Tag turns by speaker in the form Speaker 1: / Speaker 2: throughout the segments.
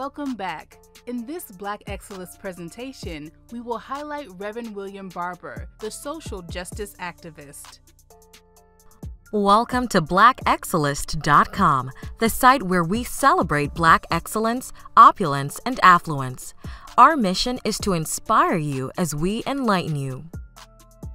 Speaker 1: Welcome back. In this Black Excellist presentation, we will highlight Reverend William Barber, the social justice activist.
Speaker 2: Welcome to blackexcellist.com, the site where we celebrate Black excellence, opulence, and affluence. Our mission is to inspire you as we enlighten you.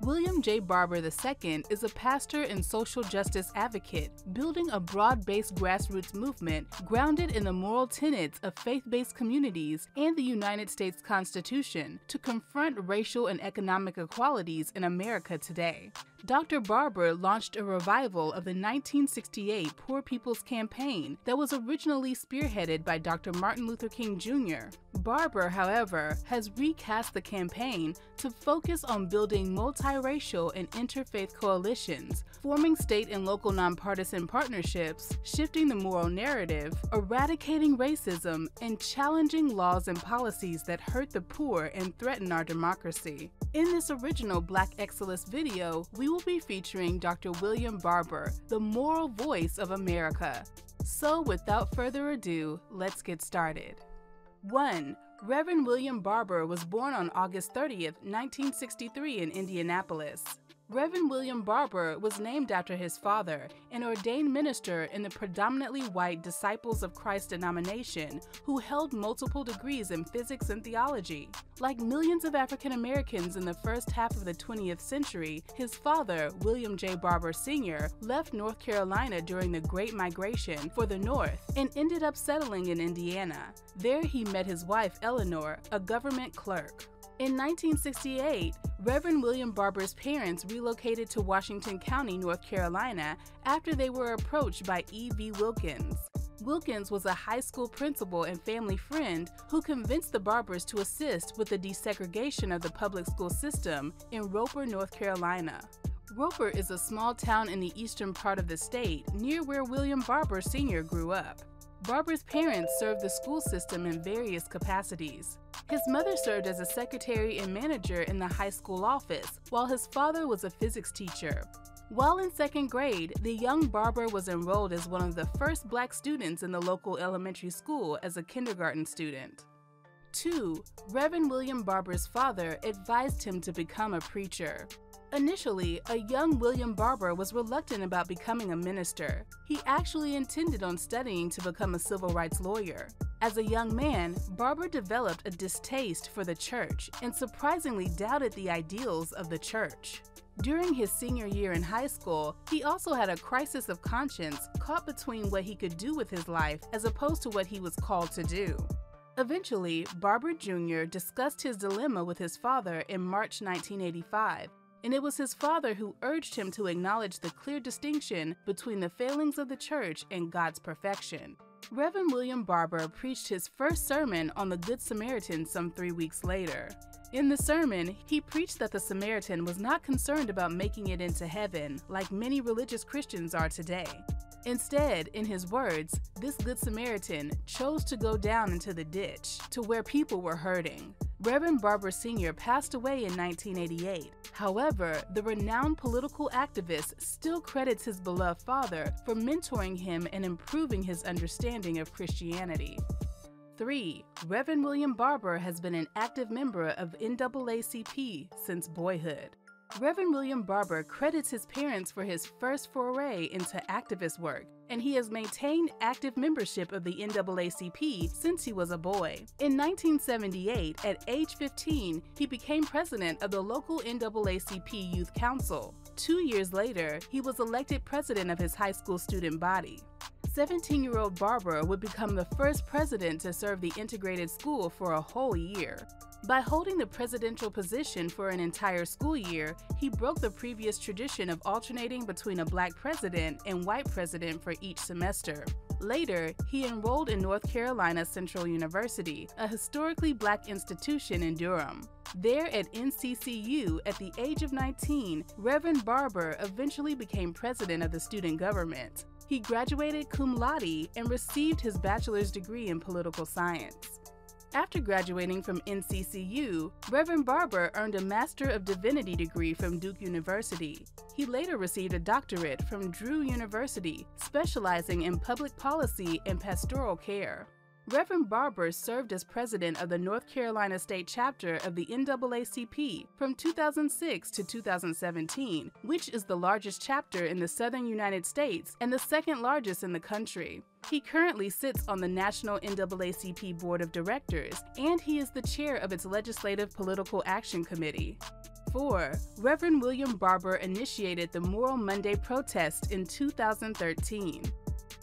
Speaker 1: William J. Barber II is a pastor and social justice advocate, building a broad-based grassroots movement grounded in the moral tenets of faith-based communities and the United States Constitution to confront racial and economic inequalities in America today. Dr. Barber launched a revival of the 1968 Poor People's Campaign that was originally spearheaded by Dr. Martin Luther King Jr. Barber, however, has recast the campaign to focus on building multiracial and interfaith coalitions, forming state and local nonpartisan partnerships, shifting the moral narrative, eradicating racism, and challenging laws and policies that hurt the poor and threaten our democracy. In this original Black Excellist video, we will be featuring Dr. William Barber, the moral voice of America. So without further ado, let's get started. 1. Reverend William Barber was born on August 30th, 1963 in Indianapolis. Reverend William Barber was named after his father, an ordained minister in the predominantly white Disciples of Christ denomination who held multiple degrees in physics and theology. Like millions of African Americans in the first half of the 20th century, his father, William J. Barber Sr., left North Carolina during the Great Migration for the North and ended up settling in Indiana. There he met his wife, Eleanor, a government clerk. In 1968, Reverend William Barber's parents relocated to Washington County, North Carolina, after they were approached by E.V. Wilkins. Wilkins was a high school principal and family friend who convinced the Barbers to assist with the desegregation of the public school system in Roper, North Carolina. Roper is a small town in the eastern part of the state, near where William Barber Sr. grew up. Barber's parents served the school system in various capacities. His mother served as a secretary and manager in the high school office, while his father was a physics teacher. While in second grade, the young Barber was enrolled as one of the first Black students in the local elementary school as a kindergarten student. 2. Reverend William Barber's father advised him to become a preacher. Initially, a young William Barber was reluctant about becoming a minister. He actually intended on studying to become a civil rights lawyer. As a young man, Barber developed a distaste for the church and surprisingly doubted the ideals of the church. During his senior year in high school, he also had a crisis of conscience, caught between what he could do with his life as opposed to what he was called to do. Eventually, Barber Jr. discussed his dilemma with his father in March 1985. And it was his father who urged him to acknowledge the clear distinction between the failings of the church and God's perfection. Reverend William Barber preached his first sermon on the Good Samaritan some 3 weeks later. In the sermon, he preached that the Samaritan was not concerned about making it into heaven like many religious Christians are today. Instead, in his words, this Good Samaritan chose to go down into the ditch to where people were hurting. Reverend Barber Sr. passed away in 1988. However, the renowned political activist still credits his beloved father for mentoring him and improving his understanding of Christianity. 3. Reverend William Barber has been an active member of NAACP since boyhood. Reverend William Barber credits his parents for his first foray into activist work, and he has maintained active membership of the NAACP since he was a boy. In 1978, at age 15, he became president of the local NAACP Youth Council. 2 years later, he was elected president of his high school student body. 17-year-old Barber would become the first president to serve the integrated school for a whole year. By holding the presidential position for an entire school year, he broke the previous tradition of alternating between a Black president and white president for each semester. Later, he enrolled in North Carolina Central University, a historically Black institution in Durham. There at NCCU, at the age of 19, Reverend Barber eventually became president of the student government. He graduated cum laude and received his bachelor's degree in political science. After graduating from NCCU, Reverend Barber earned a Master of Divinity degree from Duke University. He later received a doctorate from Drew University, specializing in public policy and pastoral care. Reverend Barber served as president of the North Carolina State Chapter of the NAACP from 2006 to 2017, which is the largest chapter in the southern United States and the second largest in the country. He currently sits on the National NAACP Board of Directors, and he is the chair of its Legislative Political Action Committee. 4. Reverend William Barber initiated the Moral Monday protest in 2013.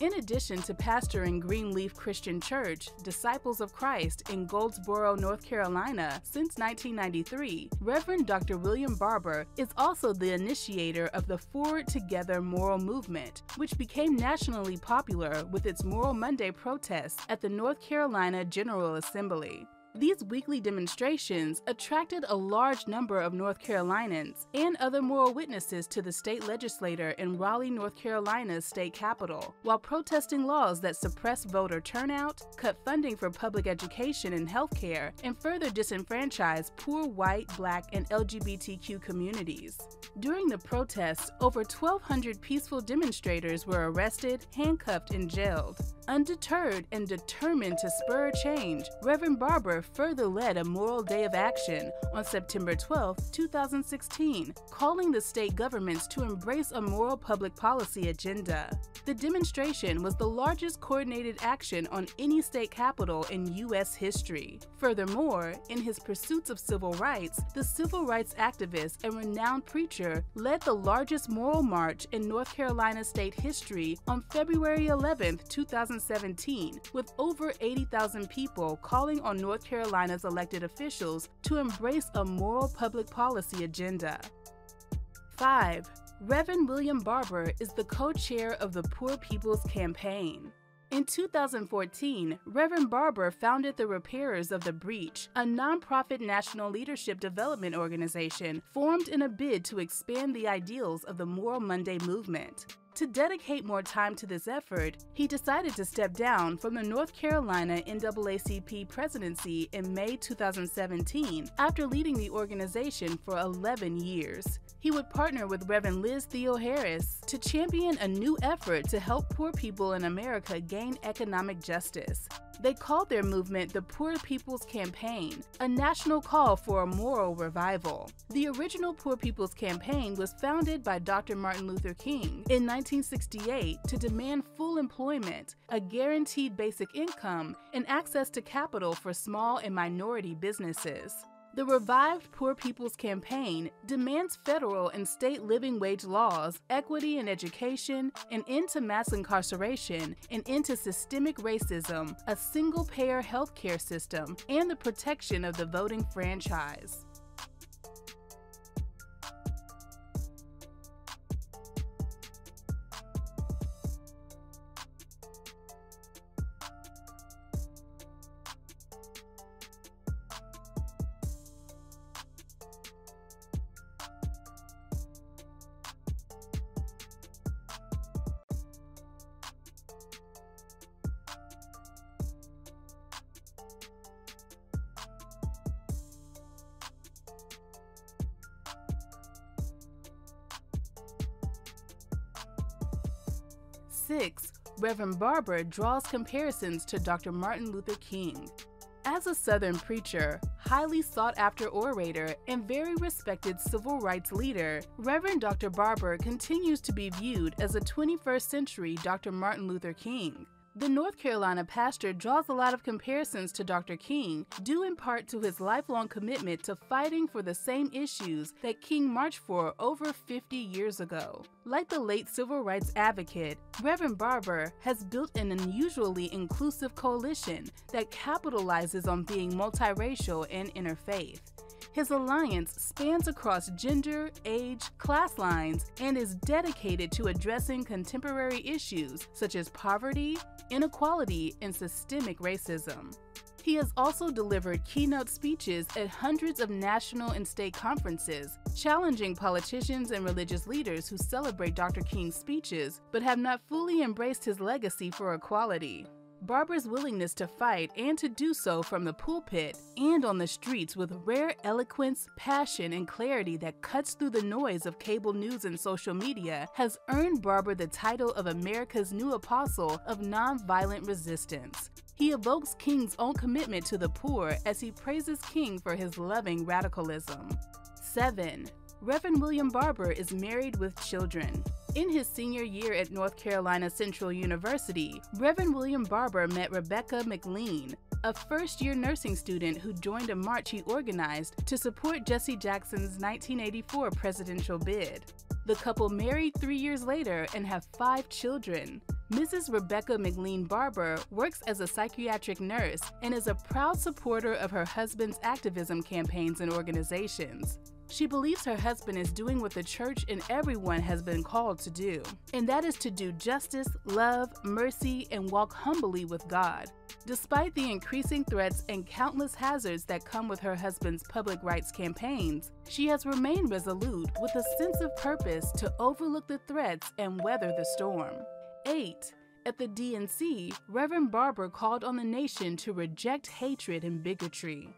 Speaker 1: In addition to pastoring Greenleaf Christian Church, Disciples of Christ in Goldsboro, North Carolina since 1993, Reverend Dr. William Barber is also the initiator of the Forward Together Moral Movement, which became nationally popular with its Moral Monday protests at the North Carolina General Assembly. These weekly demonstrations attracted a large number of North Carolinians and other moral witnesses to the state legislature in Raleigh, North Carolina's state capitol, while protesting laws that suppress voter turnout, cut funding for public education and healthcare, and further disenfranchise poor white, Black, and LGBTQ communities. During the protests, over 1,200 peaceful demonstrators were arrested, handcuffed, and jailed. Undeterred and determined to spur change, Reverend Barber further led a Moral Day of Action on September 12, 2016, calling the state governments to embrace a moral public policy agenda. The demonstration was the largest coordinated action on any state capitol in U.S. history. Furthermore, in his pursuits of civil rights, the civil rights activist and renowned preacher led the largest moral march in North Carolina state history on February 11, 2017, with over 80,000 people calling on North Carolina's elected officials to embrace a moral public policy agenda. 5. Reverend William Barber is the co-chair of the Poor People's Campaign. In 2014, Reverend Barber founded the Repairers of the Breach, a nonprofit national leadership development organization formed in a bid to expand the ideals of the Moral Monday movement. To dedicate more time to this effort, he decided to step down from the North Carolina NAACP presidency in May 2017 after leading the organization for 11 years. He would partner with Reverend Liz Theo Harris to champion a new effort to help poor people in America gain economic justice. They called their movement the Poor People's Campaign, a national call for a moral revival. The original Poor People's Campaign was founded by Dr. Martin Luther King in 1968 to demand full employment, a guaranteed basic income, and access to capital for small and minority businesses. The revived Poor People's Campaign demands federal and state living wage laws, equity in education, an end to mass incarceration, an end to systemic racism, a single-payer healthcare system, and the protection of the voting franchise. 6. Reverend Barber draws comparisons to Dr. Martin Luther King. As a Southern preacher, highly sought-after orator, and very respected civil rights leader, Reverend Dr. Barber continues to be viewed as a 21st century Dr. Martin Luther King. The North Carolina pastor draws a lot of comparisons to Dr. King, due in part to his lifelong commitment to fighting for the same issues that King marched for over 50 years ago. Like the late civil rights advocate, Reverend Barber has built an unusually inclusive coalition that capitalizes on being multiracial and interfaith. His alliance spans across gender, age, class lines, and is dedicated to addressing contemporary issues such as poverty, inequality, and systemic racism. He has also delivered keynote speeches at hundreds of national and state conferences, challenging politicians and religious leaders who celebrate Dr. King's speeches but have not fully embraced his legacy for equality. Barber's willingness to fight and to do so from the pulpit and on the streets with rare eloquence, passion, and clarity that cuts through the noise of cable news and social media has earned Barber the title of America's new apostle of nonviolent resistance. He evokes King's own commitment to the poor as he praises King for his loving radicalism. 7. Reverend William Barber is married with children. In his senior year at North Carolina Central University, Reverend William Barber met Rebecca McLean, a first-year nursing student who joined a march he organized to support Jesse Jackson's 1984 presidential bid. The couple married 3 years later and have 5 children. Mrs. Rebecca McLean Barber works as a psychiatric nurse and is a proud supporter of her husband's activism campaigns and organizations. She believes her husband is doing what the church and everyone has been called to do, and that is to do justice, love, mercy, and walk humbly with God. Despite the increasing threats and countless hazards that come with her husband's public rights campaigns, she has remained resolute with a sense of purpose to overlook the threats and weather the storm. 8. At the DNC, Reverend Barber called on the nation to reject hatred and bigotry.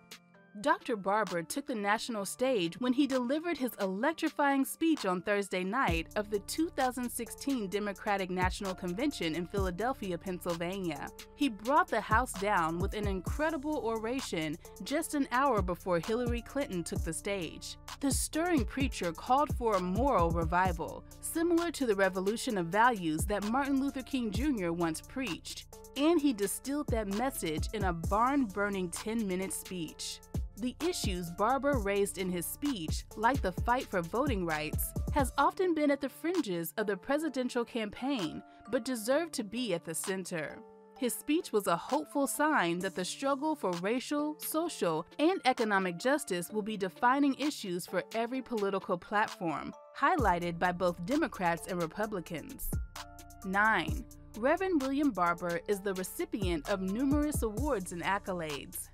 Speaker 1: Dr. Barber took the national stage when he delivered his electrifying speech on Thursday night of the 2016 Democratic National Convention in Philadelphia, Pennsylvania. He brought the House down with an incredible oration just an hour before Hillary Clinton took the stage. The stirring preacher called for a moral revival, similar to the revolution of values that Martin Luther King Jr. once preached, and he distilled that message in a barn-burning 10-minute speech. The issues Barber raised in his speech, like the fight for voting rights, has often been at the fringes of the presidential campaign, but deserved to be at the center. His speech was a hopeful sign that the struggle for racial, social, and economic justice will be defining issues for every political platform, highlighted by both Democrats and Republicans. 9. Reverend William Barber is the recipient of numerous awards and accolades.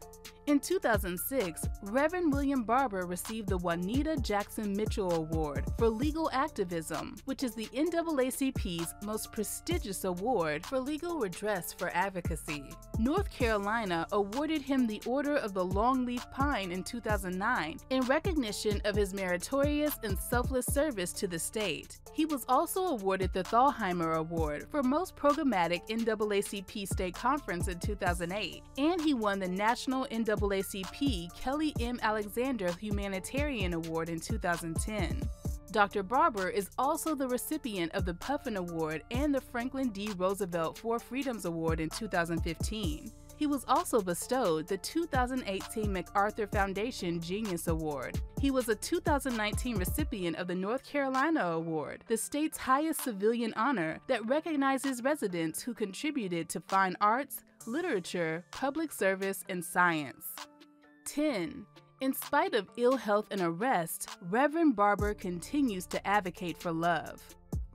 Speaker 1: In 2006, Reverend William Barber received the Juanita Jackson Mitchell Award for Legal Activism, which is the NAACP's most prestigious award for legal redress for advocacy. North Carolina awarded him the Order of the Longleaf Pine in 2009 in recognition of his meritorious and selfless service to the state. He was also awarded the Thalheimer Award for Most Programmatic NAACP State Conference in 2008, and he won the National NAACP Kelly M. Alexander Humanitarian Award in 2010. Dr. Barber is also the recipient of the Puffin Award and the Franklin D. Roosevelt Four Freedoms Award in 2015. He was also bestowed the 2018 MacArthur Foundation Genius Award. He was a 2019 recipient of the North Carolina Award, the state's highest civilian honor that recognizes residents who contributed to fine arts, literature, public service, and science. 10. In spite of ill health and arrest, Reverend Barber continues to advocate for love.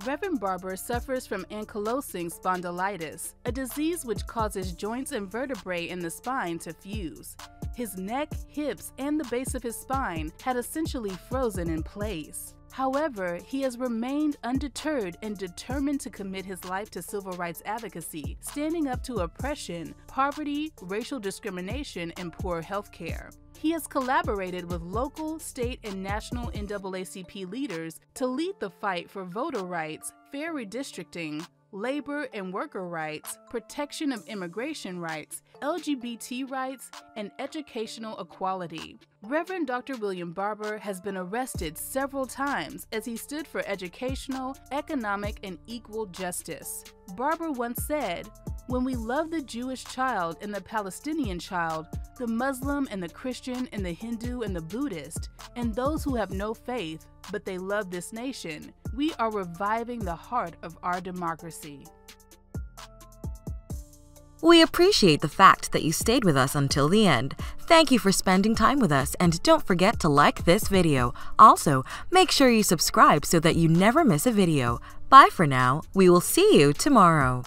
Speaker 1: Reverend Barber suffers from ankylosing spondylitis, a disease which causes joints and vertebrae in the spine to fuse. His neck, hips, and the base of his spine had essentially frozen in place. However, he has remained undeterred and determined to commit his life to civil rights advocacy, standing up to oppression, poverty, racial discrimination, and poor health care. He has collaborated with local, state, and national NAACP leaders to lead the fight for voter rights, fair redistricting, labor and worker rights, protection of immigration rights, LGBT rights, and educational equality. Reverend Dr. William Barber has been arrested several times as he stood for educational, economic, and equal justice. Barber once said, "When we love the Jewish child and the Palestinian child, the Muslim and the Christian and the Hindu and the Buddhist, and those who have no faith, but they love this nation, we are reviving the heart of our democracy."
Speaker 2: We appreciate the fact that you stayed with us until the end. Thank you for spending time with us, and don't forget to like this video. Also, make sure you subscribe so that you never miss a video. Bye for now. We will see you tomorrow.